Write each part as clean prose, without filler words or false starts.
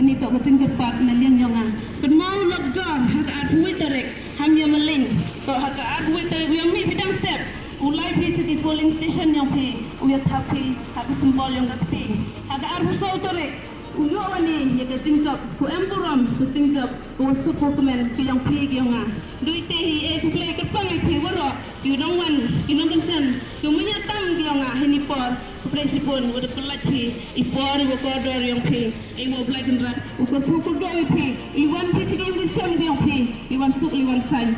ni tok kecing cepat na liang yonga pen mau lockdown hak at hui tarik ham ya meling to hak at hui tarik yang mi bidang step ulai pi city polling station yang pi uya tapi hak simbol yang gakti hak at husau tarik uyo wani ya kecing cop ku empuram kecing cop ku suku kemen ki yang pi yonga dui te hi e ku play kerpang pi waro you don't want you don't listen you munya tam yonga hini por Presipun udah pelati ipor wo kodor yang pi wo black and red ukur pukul doi pi iwan pi tiga yang disem yang pi iwan suk iwan san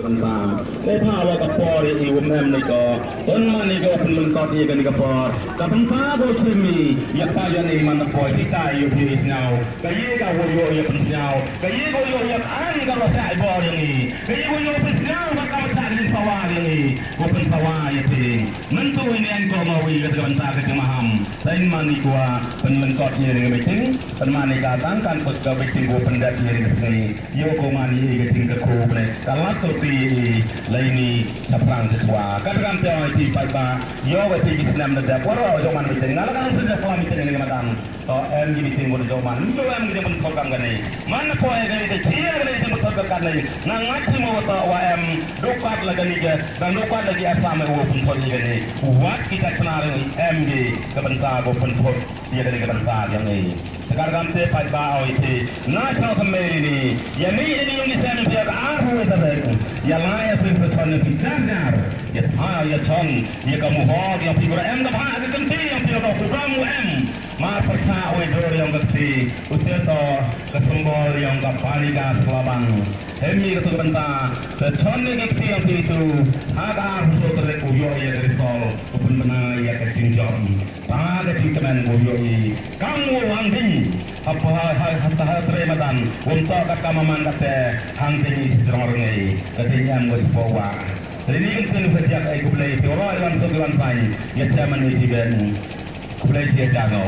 กันตามได้พาว่ากับปอรีอีวมแอมนี่ก็ต้นมันนี่ก็เป็นมันก็ที่กันนี่ก็ปอกับเป็นฟ้าโบชิมีอยากไปยันนี่มันปอยที่ตายอยู่ที่สนาวก็ยี่ก็วโยอยากเป็นสนาวก็ยี่ก็โยอยากอันก็รอสายบออย่างนี้ก็ยี่ก็โยเป็นสนาวมันก็มาสายเป็นสวาอย่างนี้ก็เป็นสวาอย่างที่มันตัวนี้อันก็มาวีกับกันตากับมาhamแต่มันนี่ก็เป็นมันก็ที่นี่ไม่ถึงเป็นมันนี่ก็ตั้งการกดกับไปถึงก็เป็นแบบนี้นี่โยก็มานี่ก็ถึงกับครูเลยการลักตัวlaini saprang siswa kadang tiang IT paiba yo wati Islam da poro joman mitin ngalakan sudah faham mitin ni madan to em gi mitin bodo joman yo em gi mun program gani man ko e gani de chia gani de mun program gani nang ngati mo to wa em dokat la gani ge dan dokat lagi asame wo pun pon gani wat kita kenal em gi kebentar bo pun pon dia gani kebentar yang ni sekarang te paiba IT national committee ni ya ni yang Islam dia ka aru ya lain persoalan yang belajar ya ha ya chong ya kamu hok yang figura em dah ha ada penting yang figura program em ma persa oi dor yang gati usia to kesembol yang kapali gas labang hemi ke benta the chon ni gati yang itu ada harus terlek uyo ya dari sol upun bena ya kecing jom ada cintaman uyo i kamu angding apa hal teremadan untuk kakak memandate hangding sejarah ngai katanya mus bawa ini kan sejak aku play orang yang sebulan saya ya saya menisikan play dia jago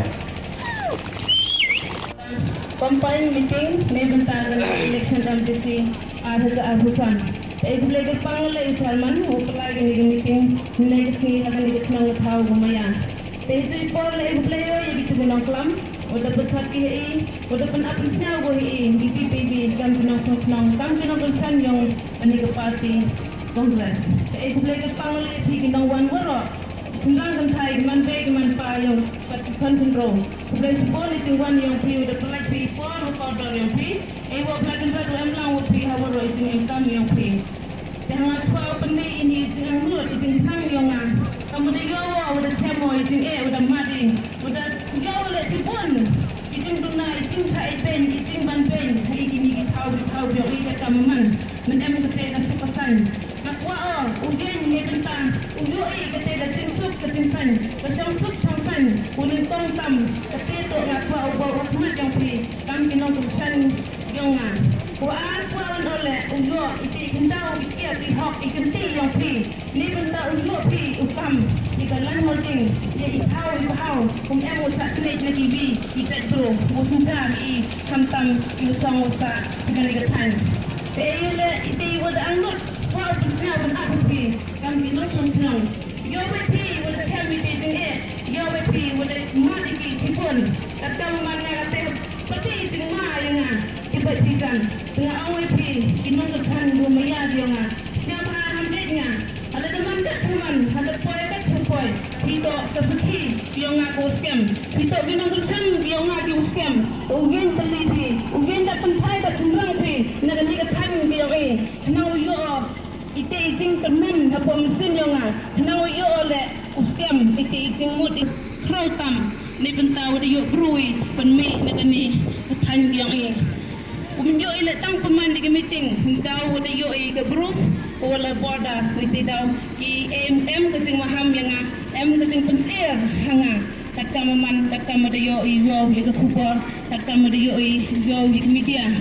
campaign meeting ni bentar election MTC ada ke abutan aku play ke pangle Salman upla ke meeting ni ke akan diketang tahu lumayan itu ipor aku play yo ya gitu benang kelam udah besar ki udah pen aprisnya go hi di PPB kan senang kan kan yang ani ke parti kongres aku play ke pangle ti kinang wan waro tunggang kan thai man be man pa yang kan control play support itu wan yang pi udah play pi por recorder yang pi wo play kan satu em lang wo pi hawo ro itu em tam yang pi jangan suka open ini yang lu itu sang yang kamu dia udah temo itu udah mati udah jauh le tipun itu tuna itu sai pen itu ban pen ini ni tahu dia ini kaman men em kete dah sepasan nak wa ujian ni tentang ujo kete dah tinsuk ketinsan kesang suk sampan unin tong tam kete tu nak wa ubah rahmat yang pi kam kinong tulisan yang wa oleh ujo itu kendau ikia di hok ikenti yang pi ni benda ujo pi ukam ikalan holding ye itau em usak snake na TV kita bro musuha mi kamtam usang usa dengan negatan tele itu wada anut wa bisna wan api kam bino sunang yo beti wada kami ting yo beti wada mati ki tipun kata mana kata pati ting ma yang ibat tigan dengan awai pi kino depan lumaya dia siapa hamdenya ada teman ada poin poin itu seperti yang aku scam itu gina gusam yang aku scam ugen terlipi ugen tak pentai tak cumrang pi nak ni ketan dia now you itu izin teman apa mesin yang now you oleh scam itu izin mud kerotam ni bentau dia yuk brui penmi nak ni ketan yang Umyo ile tang peman di meeting daw de yo ke group wala border witi daw ki em kecing maham yang em kecing pentir hanga kata maman kata madayo yo ke kubor kata madayo yo ke media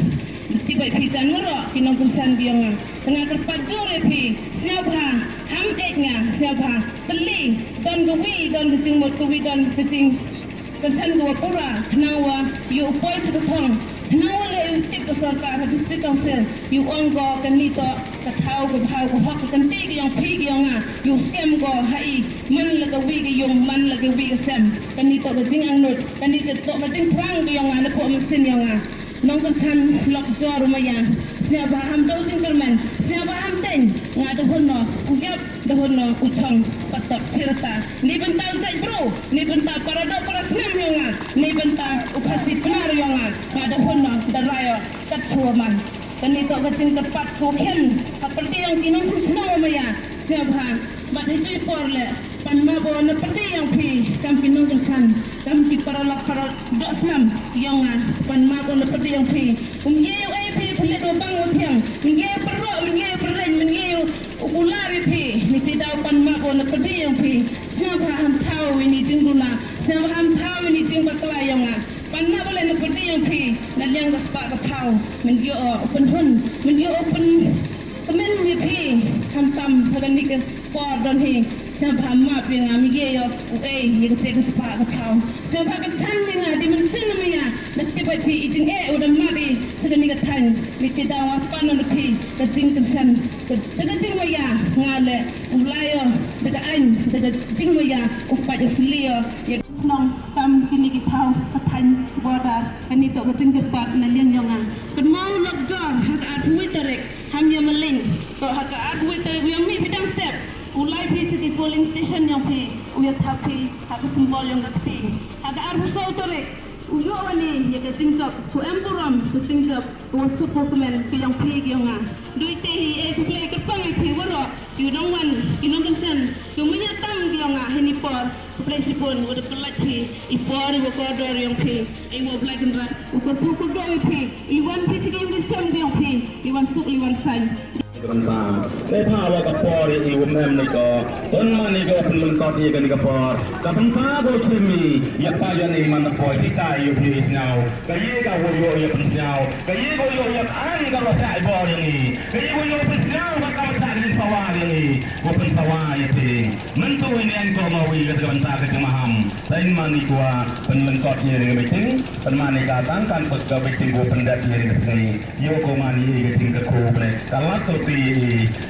tiba pisan ngoro kinong kursan biang tengah terpajur pi siapa ham eknya siapa beli don gawi don kecing mot gawi don kecing kesan dua pura nawa yo poi seketong nawa le tip ke sarkar district council you on go kan nito ka thau ka phau ka hok ka ti ka yang phi ka yang yu scam go hai man la ka wi ka yung man la ka wi ka sem kan ni to ka jing ang nut kan ni to ka jing thrang ka yang na po mesin yang nong kan san lok jor mayan sia ba ham do jing kermen sia ba ham ten nga da honno u gap da honno u chong patok sirata ni bentang jai bro ni bentang parado para snam yang ni bentang u khasi penar yang nga da honno da rayo kat chuman kan ni to ka jing tepat ko khen seperti yang kinong susno maya sia ba ba de por le pan ma bo na pati yang pi kam pinong kersan kam ki para lak para dok snam yang pan ma bo na pati yang pi ye ai pi thle do bang o thiang ye perro ye perren ye ukulari pi ni ti daw pan ma bo na pati yang pi sia ba ham thau ni jing dula sia ba ham thau ni jing bakla yang pan ma bo na pati yang pi na liang ga spa ga phau men yo open hun men yo open kemen ni pi ham tam hagan ni ke por don hi sampai map yang kami gaya, yang kita sepak kau. Sampai kesan yang di mesin maya, nanti pergi ijin udah mati segini ketan, mesti tahu apa nanti pergi kecing kesan, kecing maya ngale, ulaya, dekat an, dekat kecing maya, upat selia, yang nong tam kini kita tahu ketan border, ini tu kecing cepat nalian yang Kenal lockdown, hak adui tarik, hamnya melin, kalau hak adui tarik yang mi bidang step. Ulai pergi di polling station yang pergi, uyat tapi hak simbol yang gati. Hak arhu sautorek, uyo wani yang kecingkap, tu empuram kecingkap, wasuk dokumen ke yang pergi yang Dui tehi play kerpang pergi warok, yudong wan, yudong kersan, kemenyatam yang ini por, play sipun, udah pelat pergi, ipor ibu kodor yang pergi, ibu play kendrat, ukur pukul dua pergi, iwan pergi yang disam yang pergi, iwan suk iwan san. ในภาวะกับปอรีอีวแมมนี่ก็ต้นมันนี่ก็เป็นมันก็ที่กันนี่ก็ปอกับพันธะโบชิมีอยากไปยันนี่มันก็ปอยสิตายอยู่ที่สนาวก็ยี่ก็วัวโยอยากเป็นสนาวก็ยี่ก็โยอยากอันก็รอใช้บอลอย่างนี้ก็ยี่ก็โยเป็นสนาวก็ต้องใช้เป็นสวาอย่างนี้ก็เป็นสวาอย่างนี้มันตัวนี้อันก็มาวิ่งกับมันตากับจังmahamแต่มันนี่ก็เป็นมันก็ที่นี่ไม่ถึงเป็นมันนี่ก็ตั้งการฝึกกับไปถึงกูเป็นได้ที่นี่ก็นี่โยก็มันนี่ก็ถึงกับครูเลยการลักตัว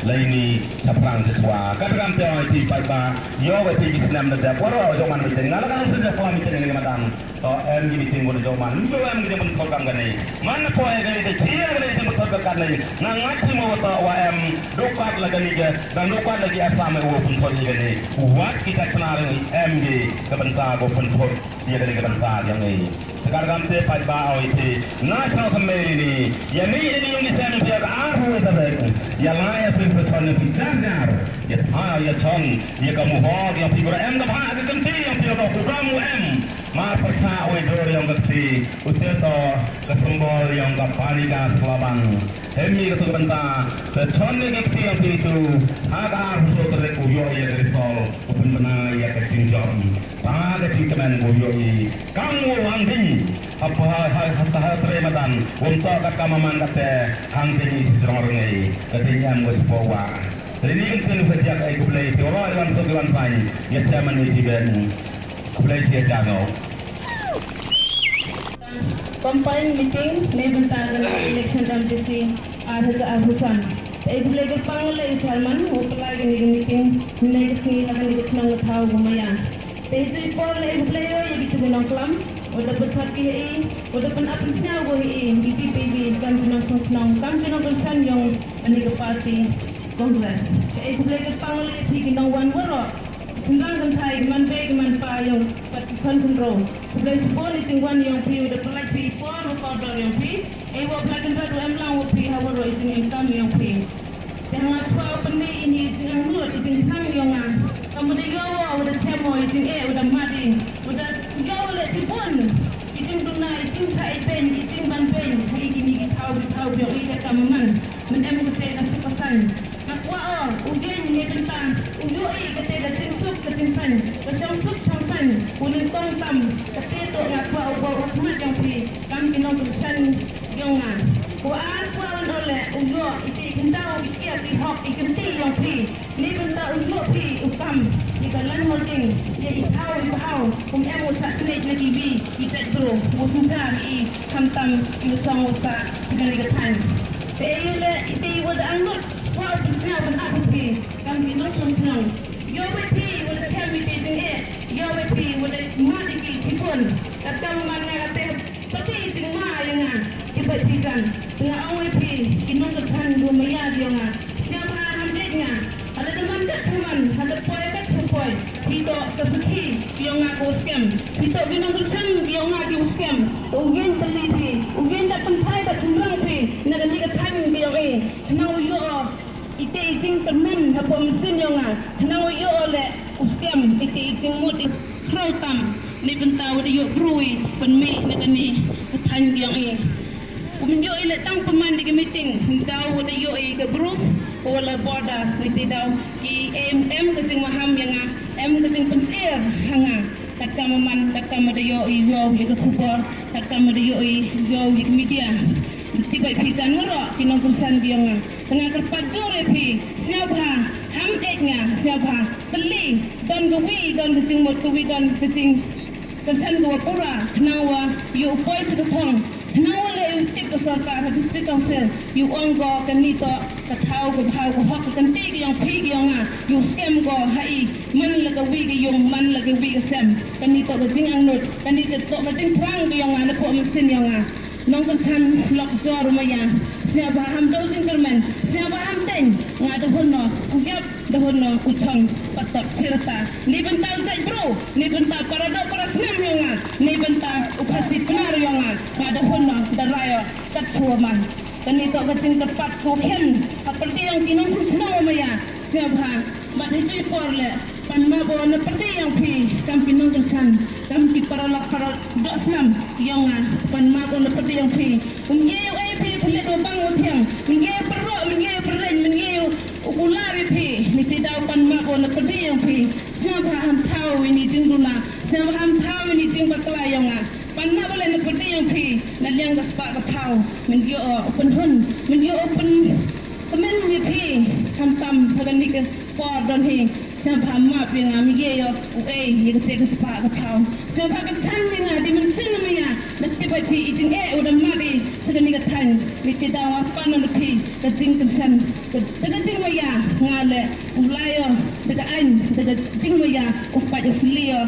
laini saprang siswa kadang tiang itu pada yo beti Islam dan poro zaman itu ngala kan sudah pola itu dengan madam to em gini tinggal di zaman yo em gini mentorkan gani mana poe gani de cia gani de mentorkan gani ngati mau to wa em dokat lagi ni dan dokat lagi asam wo pun pon gani buat kita kenal em gini kebentar go pun pon dia dari kebentar yang ini sekarang te pada itu nasional kembali ini yang ini yang di sana dia ke arhu itu ya layak berpesan belajar ya ya chong ya kamu hok yang figur em dah ada kenti yang figur kamu em ma persa oi dor yang kenti usia to kesembol yang kapani gas laban hemi ke sebentar sechon ni kenti yang itu ada harus terlek uyo ya dari sol upun benar ya kecing jom pada cingkeman uyo i kamu angding apa hal terematan untuk kata maman kata angding seorang ini katanya mau sebawa. Jadi ini kan sejak aku play orang yang sekian saya, ya saya menulis dan play saya jago. Combined meeting Neighbor Tagan election MTC ada Ahusan. Aku play ke Pangla Isarman, aku play ke meeting next ni akan dikenal tahu lumayan. Jadi por aku play yo itu dengan kelam. Udah besar KI, udah pun apa sih aku ini BPPB kan senang kan bersan yang ini ke parti Kongres. Aku boleh ke Pangli pergi ke Wan Waro. Senang kan saya man baik man pa yang parti kontrol. Boleh sebut itu yang pergi udah pelak pergi por kotor yang pergi. Aku pelak kan satu emlang pergi Hawaro itu yang pergi. Jangan suara pendi ini yang mulut itu sang yang kemudian yo udah cemo itu udah mati udah yo le sipun itu tuna itu kai pen itu ban pen hari ini tahu yo ida kamaman menem kete da pesan nak wa ugen ni tentang ujo kete da tinsuk ketimpan kesang sampan unin tong tam kete to nak wa rahmat yang pi kam kinong pesan yang Kuan oleh ujo itu kendau ikia hok ikenti yang pi ni benda ujo pi ukam jika lan holding ya itau em usak snek lagi bi kita terus musuha ni hantam usang usak dengan ketan Teyule itu wada angut Kau pisnya benar pi, kami nonton senang. Yo pi, wala kami titing yo pi, wala mati ki tipun. Kata mana kata pati ting ma yang tiba tikan. Tengah awal pi, kinong ketan gua maya dia ngah. Siapa hamdeknya? Ada teman tak teman, ada poy tak poy. Pito keseki, dia ngah ko scam. Pito kinong ketan dia ngah di scam. Ugen telipi, ugen tak pentai tak tumrang pi. Nak ni ketan dia Now yo ite ijing temen apa mesin yo nga. Now yo ole scam ite ijing mudi krotam ni bentau de yo brui penme nak ni ketan dia Umin yo ile tang peman di meeting daw de yo ke group wala border ni daw ki MM kecing maham yang M kecing pentir hanga kata maman kata made yo ke support kata made yo ke media tiba pisan ngero kinong kursan dia tengah kerpat jore pi siapa ham eknya siapa beli don gawi don kecing mot gawi don kecing kursan gua pura nawa yo poi setong nawa le tip ke sarkar district council yo anggo kanito katau go bhau go hok kan ti yang pi yang yo scam go hai man la gawi ge yung man la gawi ge sem kanito go jing angnut kanito to go jing trang ge yang na po mesin yang nong kesan lok jor maya siapa ham dojing kermen siapa ham ten ngada hono ugap dahono ucang patok cerita ni bentar cek bro ni bentar para senam yang ni bentar upasi penar yang ngada hono darayo kat suaman dan itu kecing tepat koken seperti yang kinong susno maya siapa mat hiji porle pan ma bo na pati yang pi kam pinong kesan kam ki para dok senam yang pan ma bo na pati yang pi ye ai pi thule do bang othiang ye perro ye perren ye ukulari pi ni tidak pan ma bo na pati yang pi siapa ham tahu ini jingduna siapa ham tahu ini jing bakla yang pan ma boleh na pati yang pi na liang ka spa ka tahu men yo open hun men yo open temen ye pi kam tam pagan ni ke por don hi siapa ma pi ngam ye yo ye ke te spa ka tahu siapa ka tan ni di men sin me ya na tiba pi ijing udah mari segan ni ka tan ni tidak wa pan na pi ka jing kersan ka jing me ya ngale ulayo daga an daga jing me ya upat yo slio